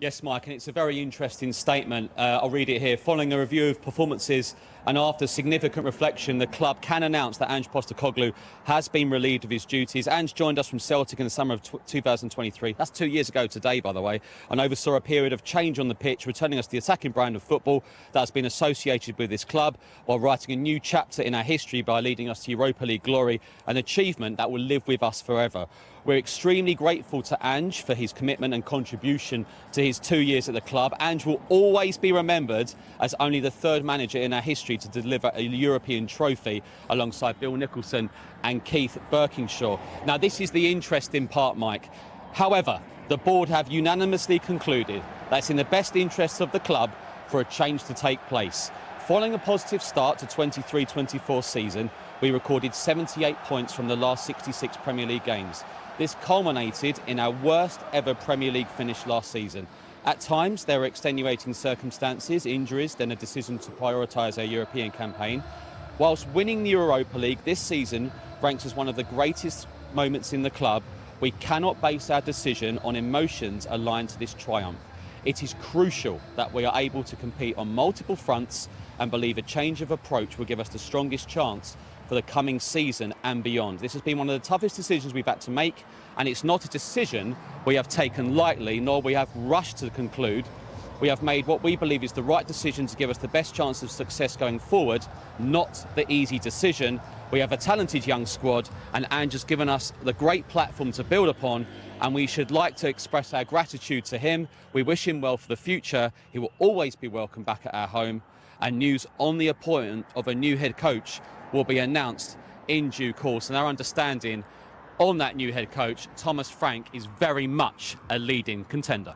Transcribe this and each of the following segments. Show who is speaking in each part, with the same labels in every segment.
Speaker 1: Yes, Mike, and it's a very interesting statement. I'll read it here. Following a review of performances and after significant reflection, the club can announce that Ange Postecoglou has been relieved of his duties. Ange joined us from Celtic in the summer of 2023. That's 2 years ago today, by the way, and oversaw a period of change on the pitch, returning us to the attacking brand of football that's been associated with this club, while writing a new chapter in our history by leading us to Europa League glory, an achievement that will live with us forever. We're extremely grateful to Ange for his commitment and contribution to his 2 years at the club. Ange will always be remembered as only the third manager in our history to deliver a European trophy alongside Bill Nicholson and Keith Birkinshaw. Now, this is the interesting part, Mike. However, the board have unanimously concluded that it's in the best interests of the club for a change to take place. Following a positive start to 23-24 season, we recorded 78 points from the last 66 Premier League games. This culminated in our worst ever Premier League finish last season. At times, there were extenuating circumstances, injuries, then a decision to prioritise our European campaign. Whilst winning the Europa League this season ranks as one of the greatest moments in the club, we cannot base our decision on emotions aligned to this triumph. It is crucial that we are able to compete on multiple fronts and believe a change of approach will give us the strongest chance for the coming season and beyond. This has been one of the toughest decisions we've had to make, and it's not a decision we have taken lightly, nor we have rushed to conclude. We have made what we believe is the right decision to give us the best chance of success going forward, not the easy decision. We have a talented young squad, and Ange has given us the great platform to build upon, and we should like to express our gratitude to him. We wish him well for the future. He will always be welcome back at our home, and news on the appointment of a new head coach will be announced in due course. And our understanding on that new head coach, Thomas Frank, is very much a leading contender.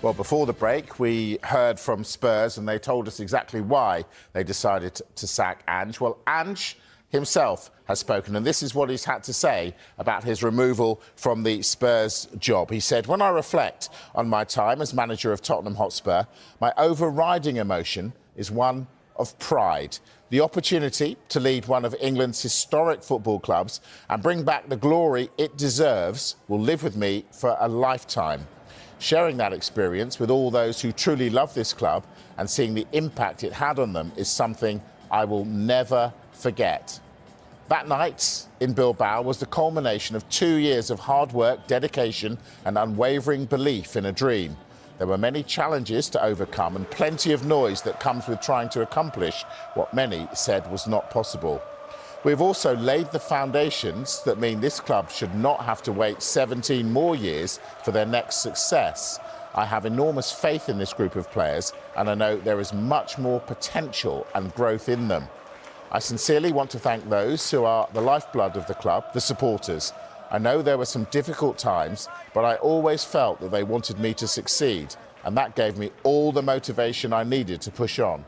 Speaker 2: Well, before the break, we heard from Spurs and they told us exactly why they decided to sack Ange. Well, Ange himself has spoken, and this is what he's had to say about his removal from the Spurs job. He said, "When I reflect on my time as manager of Tottenham Hotspur, my overriding emotion is one of pride. The opportunity to lead one of England's historic football clubs and bring back the glory it deserves will live with me for a lifetime. Sharing that experience with all those who truly love this club and seeing the impact it had on them is something I will never forget." That night in Bilbao was the culmination of 2 years of hard work, dedication and unwavering belief in a dream. There were many challenges to overcome and plenty of noise that comes with trying to accomplish what many said was not possible. We've also laid the foundations that mean this club should not have to wait 17 more years for their next success. I have enormous faith in this group of players, and I know there is much more potential and growth in them. I sincerely want to thank those who are the lifeblood of the club, the supporters. I know there were some difficult times, but I always felt that they wanted me to succeed, and that gave me all the motivation I needed to push on.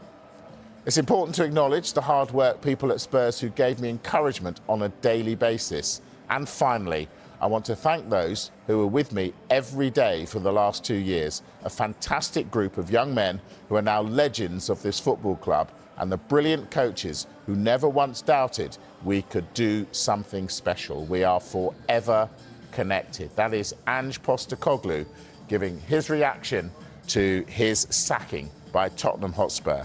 Speaker 2: It's important to acknowledge the hard work people at Spurs who gave me encouragement on a daily basis. And finally, I want to thank those who were with me every day for the last 2 years, a fantastic group of young men who are now legends of this football club, and the brilliant coaches who never once doubted we could do something special. We are forever connected. That is Ange Postecoglou giving his reaction to his sacking by Tottenham Hotspur.